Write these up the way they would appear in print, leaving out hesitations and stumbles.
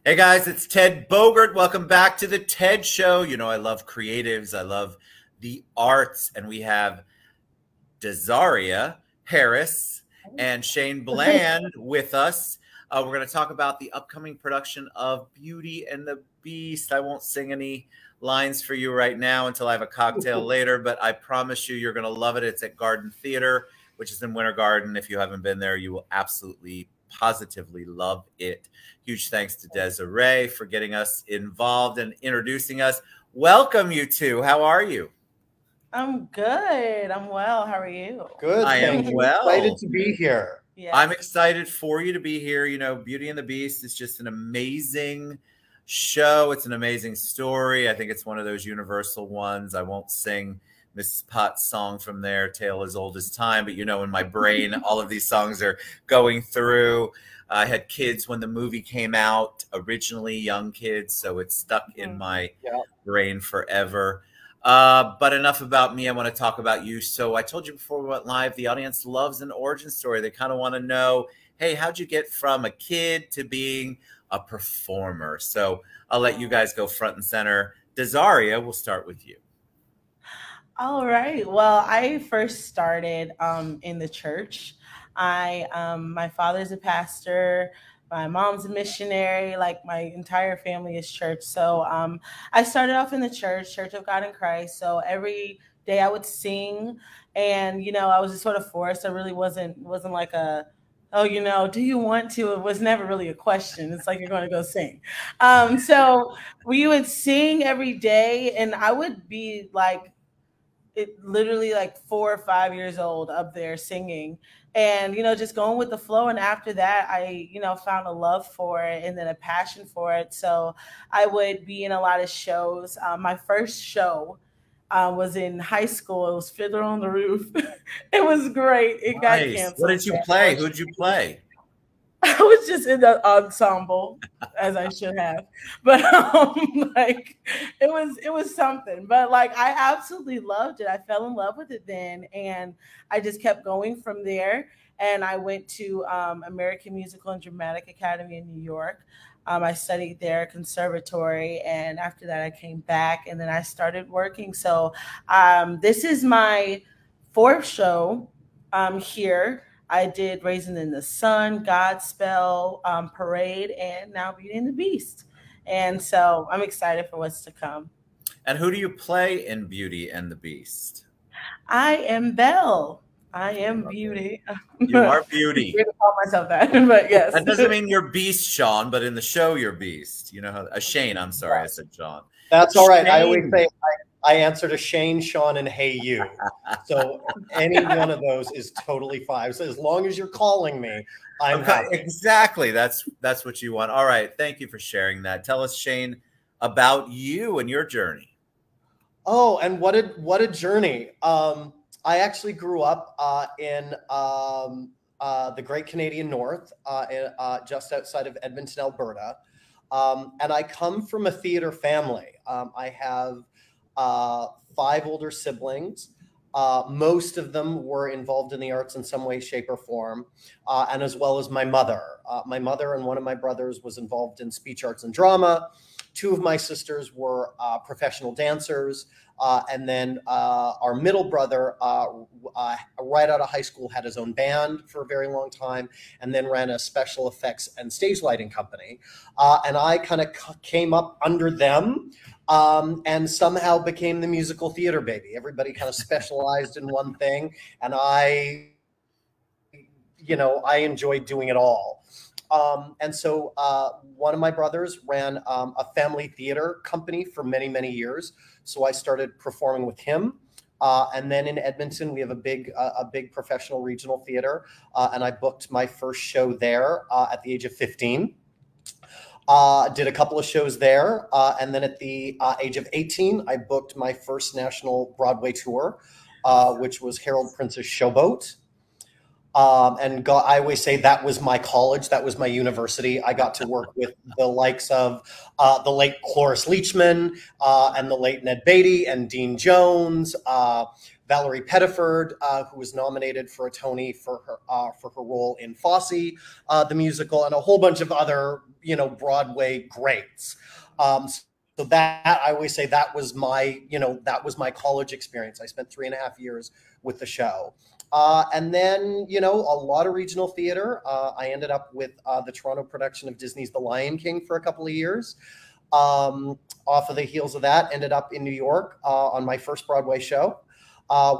Hey guys, it's Ted Bogert. Welcome back to the TED Show. You know, I love creatives, I love the arts, and we have Desaria Harris and Shane Bland with us. We're going to talk about the upcoming production of Beauty and the Beast. I won't sing any lines for you right now until I have a cocktail later, but I promise you, you're going to love it. It's at Garden Theater, which is in Winter Garden. If you haven't been there, you will absolutely positively love it. Huge thanks to Desiree for getting us involved and introducing us. Welcome, you two. How are you? I'm good. I'm well. How are you? Good. I am well. Excited to be here. Yes. I'm excited for you to be here. You know, Beauty and the Beast is just an amazing show. It's an amazing story. I think it's one of those universal ones. I won't sing Mrs. Potts' song from there, Tale as Old as Time, but you know, in my brain, all of these songs are going through. I had kids when the movie came out, originally young kids, so it's stuck in my brain forever. But enough about me. I want to talk about you. So I told you before we went live, the audience loves an origin story. They kind of want to know, hey, how'd you get from a kid to being a performer? So I'll let you guys go front and center. Desaria, we'll start with you. All right. Well, I first started in the church. My father's a pastor. My mom's a missionary. Like my entire family is church. So I started off in the Church of God in Christ. So every day I would sing, and you know, I was just sort of forced. I really wasn't like a, oh, you know, do you want to? It was never really a question. It's like, you're going to go sing. So we would sing every day, and I would be like, literally like 4 or 5 years old up there singing, and you know, just going with the flow. And after that, I, you know, found a love for it and then a passion for it. So I would be in a lot of shows. My first show was in high school. It was Fiddler on the Roof. It was great. It got canceled. What did you play? Who did you play? I was just in the ensemble, as I should have, but like it was something. But like I absolutely loved it. I fell in love with it then, and I just kept going from there. And I went to American Musical and Dramatic Academy in New York. I studied there, conservatory, and after that I came back, and then I started working. So this is my 4th show here. I did Raisin in the Sun, Godspell, Parade, and now Beauty and the Beast. And so I'm excited for what's to come. And who do you play in Beauty and the Beast? I am Belle. I am Beauty. You are Beauty. I'm going to call myself that, but yes. That doesn't mean you're Beast, Sean, but in the show you're Beast. You know how Shane, I'm sorry, I said Sean. That's all right. Shane. I always say I answer to Shane, Sean, and Hey You. So any one of those is totally fine. So as long as you're calling me, I'm happy. Exactly. That's what you want. All right. Thank you for sharing that. Tell us, Shane, about you and your journey. Oh, and what a journey. I actually grew up in the Great Canadian North, just outside of Edmonton, Alberta. And I come from a theater family. I have 5 older siblings. Most of them were involved in the arts in some way, shape, or form, and as well as my mother. My mother and one of my brothers was involved in speech arts and drama. 2 of my sisters were professional dancers. And then our middle brother, right out of high school, had his own band for a very long time, and then ran a special effects and stage lighting company. And I kind of came up under them and somehow became the musical theater baby. Everybody kind of specialized in one thing, and I enjoyed doing it all. And so one of my brothers ran a family theater company for many, many years. So I started performing with him. And then in Edmonton, we have a big professional regional theater. And I booked my first show there at the age of 15. Did a couple of shows there. And then at the age of 18, I booked my first national Broadway tour, which was Harold Prince's Showboat. And I always say that was my college. That was my university. I got to work with the likes of the late Cloris Leachman and the late Ned Beatty and Dean Jones, Valerie Pettiford, who was nominated for a Tony for her role in Fosse, the musical, and a whole bunch of other, you know, Broadway greats. So that, I always say, that was my, you know, that was my college experience. I spent 3.5 years with the show. And then, you know, a lot of regional theater. I ended up with the Toronto production of Disney's The Lion King for a couple of years. Off of the heels of that, ended up in New York on my first Broadway show,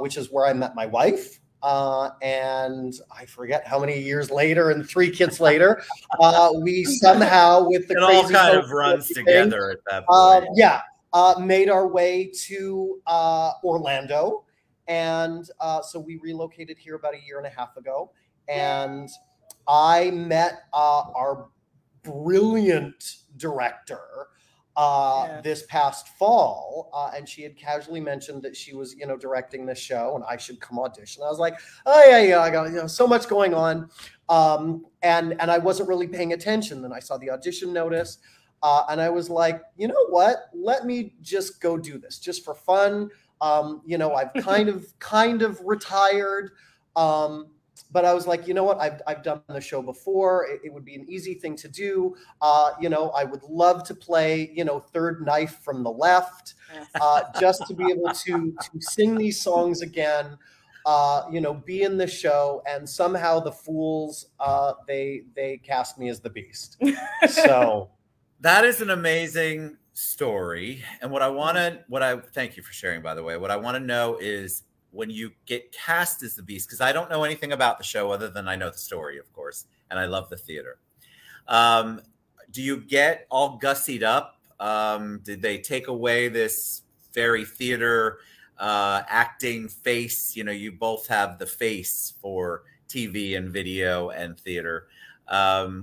which is where I met my wife. And I forget how many years later, and 3 kids later, we somehow, with the it crazy all kind of runs together at that point. Made our way to Orlando. And so we relocated here about 1.5 years ago. And I met our brilliant director this past fall, and she had casually mentioned that she was, you know, directing this show and I should come audition. I was like, oh yeah, I got, you know, so much going on, and I wasn't really paying attention. Then I saw the audition notice, and I was like, you know what? Let me just go do this just for fun. You know, I've kind of retired. But I was like, you know what? I've done the show before. It would be an easy thing to do. You know, I would love to play, you know, third knife from the left, just to be able to sing these songs again, you know, be in the show. And somehow the fools, they cast me as the Beast. So that is an amazing story. And thank you for sharing, by the way. What I want to know is, when you get cast as the Beast, because I don't know anything about the show other than I know the story, of course, and I love the theater. Do you get all gussied up? Did they take away this very theater acting face? You know, you both have the face for TV and video and theater.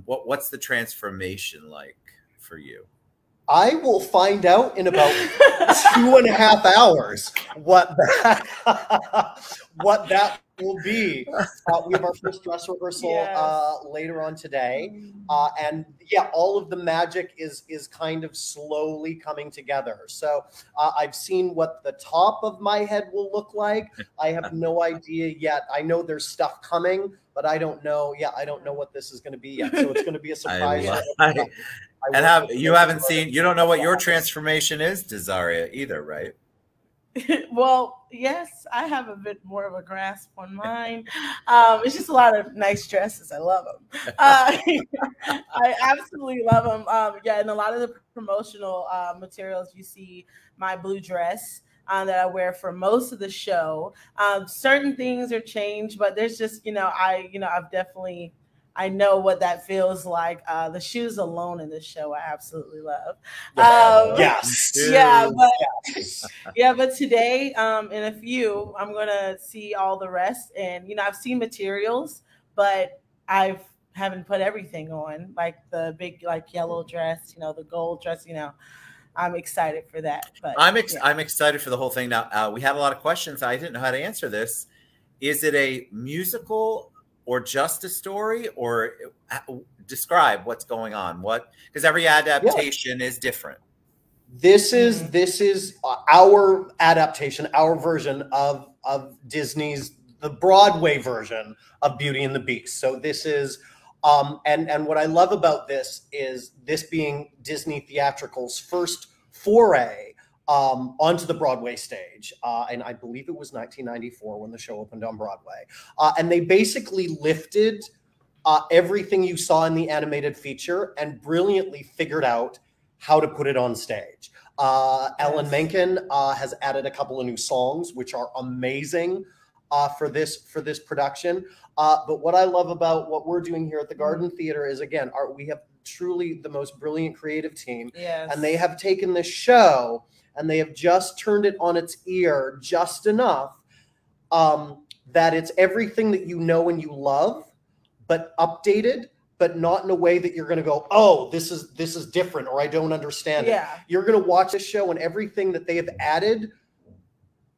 What's the transformation like for you? I will find out in about 2.5 hours what that will be. We have our first dress rehearsal later on today, and yeah, all of the magic is kind of slowly coming together. So I've seen what the top of my head will look like. I have no idea yet. I know there's stuff coming, but I don't know. Yeah, I don't know what this is going to be yet. So it's going to be a surprise. And you don't know what your transformation is, Desaria, either, right? Well, yes, I have a bit more of a grasp on mine. It's just a lot of nice dresses. I love them. I absolutely love them. Yeah, and a lot of the promotional materials, you see my blue dress that I wear for most of the show. Certain things are changed, but there's just, I know what that feels like. The shoes alone in this show, I absolutely love. Yes. But today, in a few, I'm gonna see all the rest. And I've seen materials, but I haven't put everything on, like the big, yellow dress, the gold dress. I'm excited for that. But I'm excited for the whole thing. Now, we had a lot of questions. I didn't know how to answer this. Is it a musical or just a story, or describe what's going on? Because every adaptation is different. This is our adaptation, our version of Disney's, the Broadway version of Beauty and the Beast. So this is, and what I love about this is this being Disney Theatrical's first foray onto the Broadway stage. And I believe it was 1994 when the show opened on Broadway. And they basically lifted everything you saw in the animated feature and brilliantly figured out how to put it on stage. Ellen Menken has added a couple of new songs, which are amazing for this production. But what I love about what we're doing here at the Garden Theater is, again, we have truly the most brilliant creative team. Yes. And they have taken this show and they have just turned it on its ear just enough that it's everything that you know and you love, but updated, but not in a way that you're going to go, oh, this is different, or I don't understand it. You're going to watch a show and everything that they have added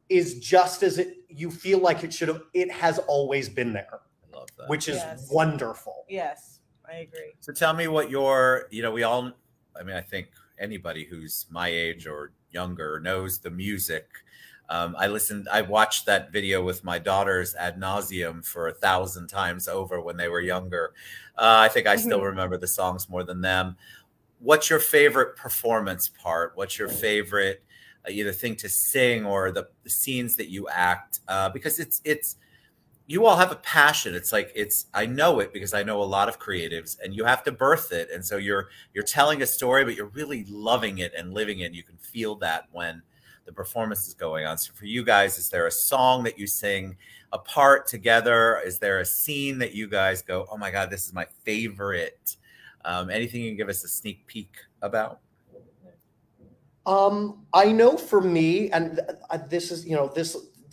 is just as you feel like it has always been there. I love that. Which is wonderful. Yes, I agree. So tell me what I think anybody who's my age or younger knows the music I watched that video with my daughters ad nauseum for 1,000 times over when they were younger. I think I still remember the songs more than them. What's your favorite performance part? What's your favorite either thing to sing or the scenes that you act? Because it's you all have a passion. It's like I know it because I know a lot of creatives, and you have to birth it. And so you're telling a story, but you're really loving it and living it. You can feel that when the performance is going on. So for you guys, is there a song that you sing apart together? Is there a scene that you guys go, oh my God, this is my favorite? Anything you can give us a sneak peek about? I know for me, and this is,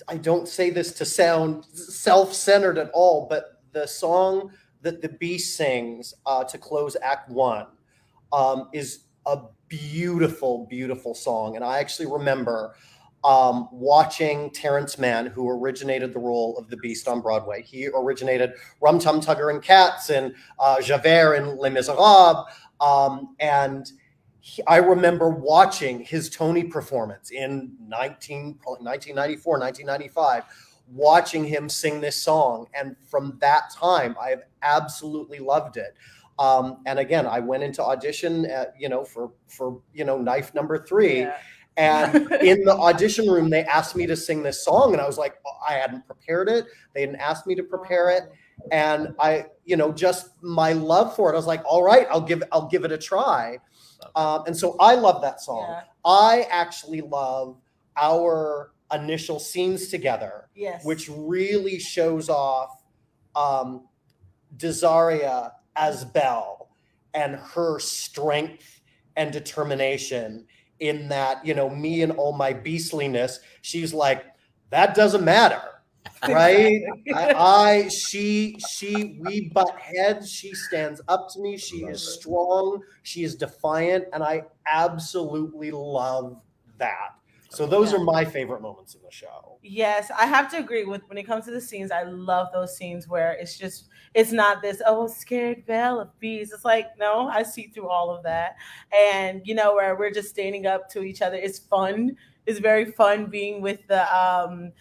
I don't say this to sound self-centered at all, but the song that the Beast sings to close Act 1 is a beautiful, beautiful song. And I actually remember watching Terrence Mann, who originated the role of the Beast on Broadway. He originated Rum Tum Tugger and Cats and Javert in Les Miserables. I remember watching his Tony performance in 1994, 1995, watching him sing this song. And from that time, I have absolutely loved it. And again, I went into audition, for knife number 3. Yeah. And in the audition room, they asked me to sing this song. And I was like, I hadn't prepared it. They didn't ask me to prepare it. And I, just my love for it, I was like, all right, I'll give it a try. And so I love that song. Yeah. I actually love our initial scenes together, yes, which really shows off Desaria as Belle and her strength and determination in that, me and all my beastliness, she's like, that doesn't matter. Right? We butt heads. She stands up to me. She is strong. She is defiant. And I absolutely love that. So those are my favorite moments in the show. Yes, I have to agree with when it comes to the scenes. I love those scenes where it's not this, oh, scared Belle of bees. It's like, no, I see through all of that. And, where we're just standing up to each other. It's fun. It's very fun being with the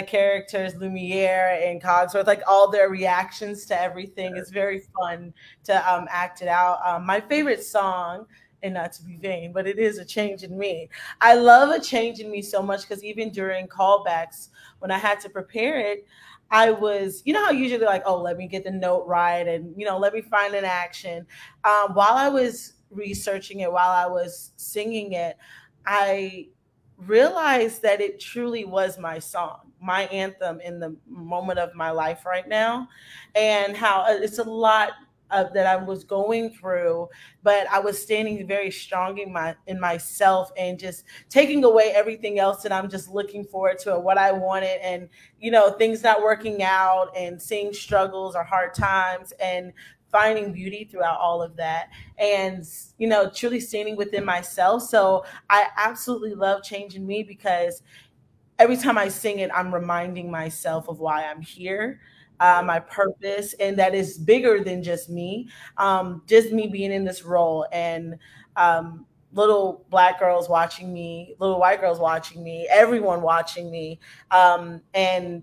characters, Lumiere and Cogsworth, like all their reactions to everything. It's very fun to act it out. My favorite song, and not to be vain, but it is A Change in Me. I love A Change in Me so much because even during callbacks, when I had to prepare it, I was, how usually like, oh, let me get the note right and, let me find an action. While I was researching it, while I was singing it, I realized that it truly was my song, my anthem in the moment of my life right now, and how it's a lot that I was going through, but I was standing very strong in myself and just taking away everything else that I'm just looking forward to and what I wanted, and things not working out and seeing struggles or hard times and finding beauty throughout all of that, and truly standing within myself. So I absolutely love Changing Me because every time I sing it, I'm reminding myself of why I'm here, my purpose, and that is bigger than just me being in this role, and little black girls watching me, little white girls watching me, everyone watching me, and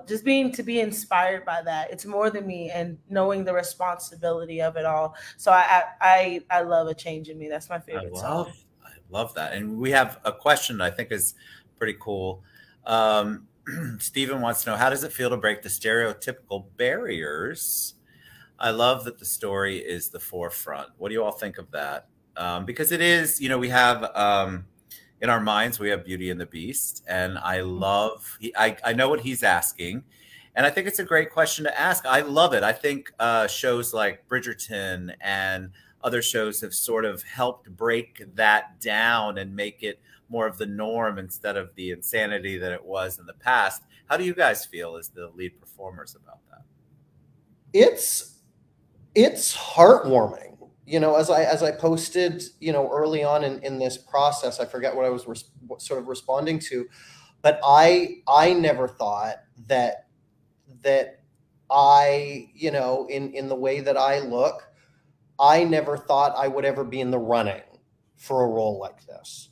just to be inspired by that. It's more than me, and knowing the responsibility of it all. So I love A Change in Me. That's my favorite song. I love that. And we have a question that I think is pretty cool. Stephen wants to know, how does it feel to break the stereotypical barriers? I love that the story is the forefront. What do you all think of that? Because it is, we have in our minds, we have Beauty and the Beast, and I love, I know what he's asking, and I think it's a great question to ask. I love it. I think shows like Bridgerton and other shows have sort of helped break that down and make it more of the norm instead of the insanity that it was in the past. How do you guys feel as the lead performers about that? It's heartwarming. As I posted, early on in this process, I forget what I was sort of responding to, but I never thought that I, in the way that I look, I never thought I would ever be in the running for a role like this.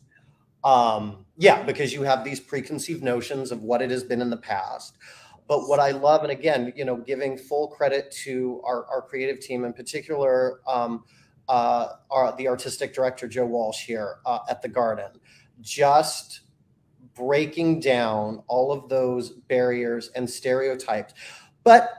Yeah, because you have these preconceived notions of what it has been in the past. But what I love, and again, you know, giving full credit to our creative team, in particular, the artistic director, Joe Walsh here at the Garden, just breaking down all of those barriers and stereotypes, but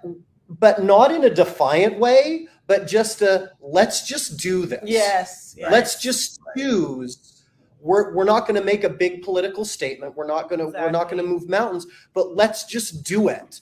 not in a defiant way, but just let's just do this. Yes. Let's just choose. We're not going to make a big political statement. We're not going to move mountains, but let's just do it,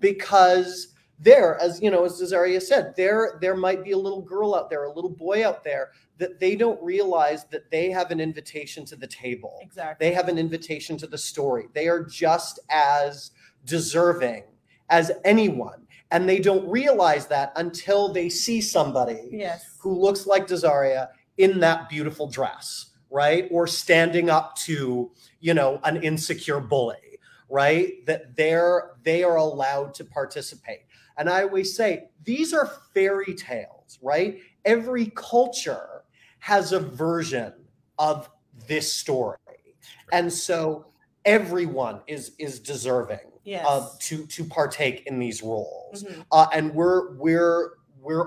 because there, as you know, as Desaria said, there might be a little girl out there, a little boy out there, that they don't realize that they have an invitation to the table. Exactly. They have an invitation to the story. They are just as deserving as anyone. And they don't realize that until they see somebody who looks like Desaria in that beautiful dress, right? Or standing up to, you know, an insecure bully, right? That they are allowed to participate. And I always say, these are fairy tales, right? Every culture has a version of this story. And so everyone is deserving to partake in these roles. And we're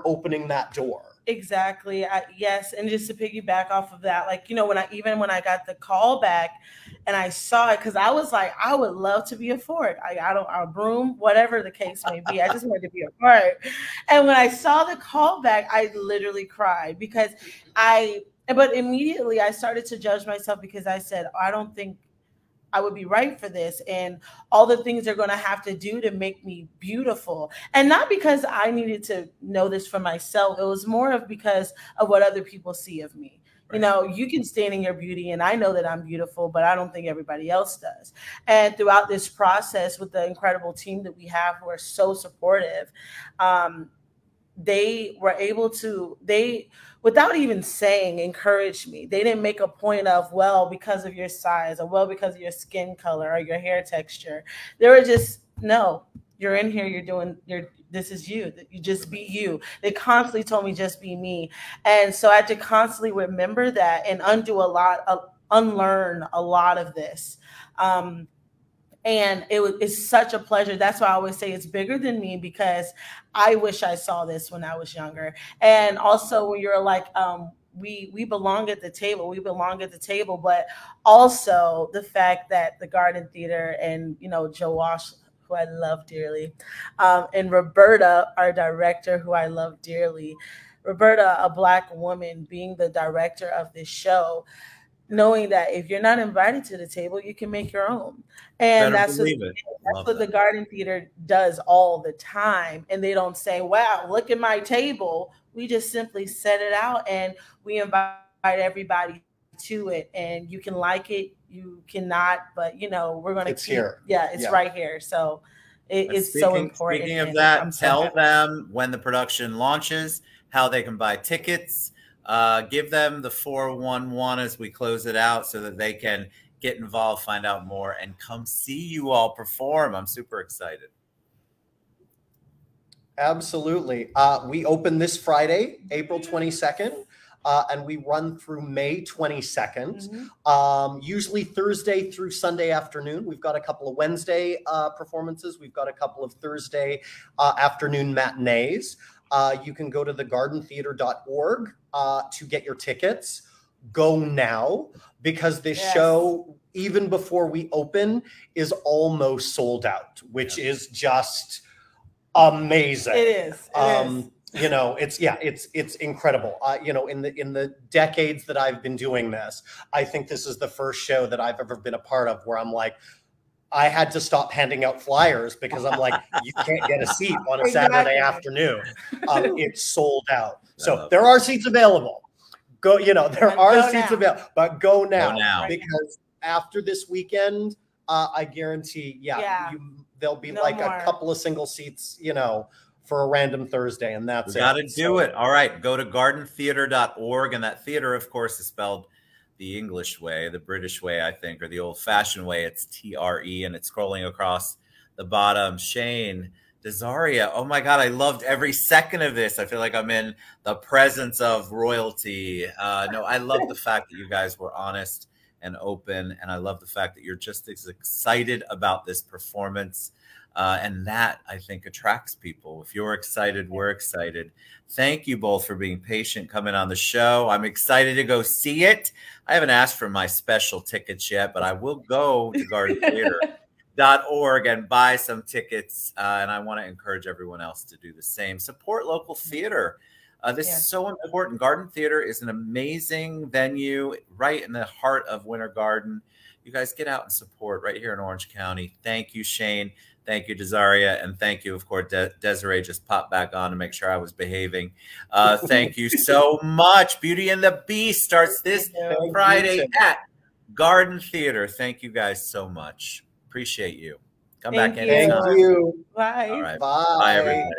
opening that door. Exactly. Yes. And just to piggyback off of that, like, you know, when I got the call back and I saw it, because I was like, I would love to be a fork. A broom, whatever the case may be. I just wanted to be a part. And when I saw the call back, I literally cried but immediately I started to judge myself, because I said, I don't think I would be right for this, and all the things they're going to have to do to make me beautiful. And not because I needed to know this for myself. It was more of because of what other people see of me. Right. You know, you can stand in your beauty, and I know that I'm beautiful, but I don't think everybody else does. And throughout this process, with the incredible team that we have who are so supportive, they were able to, without even saying, encourage me. They didn't make a point of, well, because of your size, or well, because of your skin color or your hair texture. They were just, no, you're in here, this is you. You just be you. They constantly told me, just be me. And so I had to constantly remember that and unlearn a lot of this. And it's such a pleasure. That's why I always say it's bigger than me, because I wish I saw this when I was younger. And also when you're like, we belong at the table. We belong at the table. But also the fact that the Garden Theater and, you know, Joe Walsh, who I love dearly, and Roberta, our director, who I love dearly. Roberta, a Black woman, being the director of this show, knowing that if you're not invited to the table, you can make your own. And that's what the Garden Theater does all the time. And they don't say, wow, look at my table. We just simply set it out and we invite everybody to it. And you can like it, you cannot, but you know, we're going to keep here. Yeah, it's right here. So it's so important. Speaking of that, tell them when the production launches, how they can buy tickets. Give them the 411 as we close it out, so that they can get involved, find out more, and come see you all perform. I'm super excited. Absolutely. We open this Friday, April 22nd, and we run through May 22nd, usually Thursday through Sunday afternoon. We've got a couple of Wednesday performances. We've got a couple of Thursday afternoon matinees. You can go to thegardentheater.org to get your tickets. Go now, because this show, even before we open, is almost sold out, which is just amazing. It is. You know, it's incredible. You know, in the decades that I've been doing this, I think this is the first show that I've ever been a part of where I'm like, I had to stop handing out flyers, because I'm like, you can't get a seat on a Saturday afternoon. It's sold out. So there are seats available. Go, you know, there are seats available, but go now, because after this weekend, I guarantee, there'll be like a couple of single seats, you know, for a random Thursday, and that's it. Got to do it. All right, go to gardentheater.org, and that theater, of course, is spelled the English way, the British way, I think, or the old-fashioned way. It's TRE, and it's scrolling across the bottom. Shane, Desaria, oh my God, I loved every second of this. I feel like I'm in the presence of royalty. No, I love the fact that you guys were honest and open. And I love the fact that you're just as excited about this performance. And that, I think, attracts people. If you're excited, we're excited. Thank you both for being patient, coming on the show. I'm excited to go see it. I haven't asked for my special tickets yet, but I will go to gardentheater.org and buy some tickets. And I want to encourage everyone else to do the same. Support local theater. This is so important. Garden Theater is an amazing venue right in the heart of Winter Garden. You guys get out and support right here in Orange County. Thank you, Shane. Thank you, Desaria. And thank you, of course, Desiree just popped back on to make sure I was behaving. Thank you so much. Beauty and the Beast starts this Friday at Garden Theater. Thank you guys so much. Appreciate you. Come back anytime. Thank you. Bye. All right. Bye. Bye, everybody.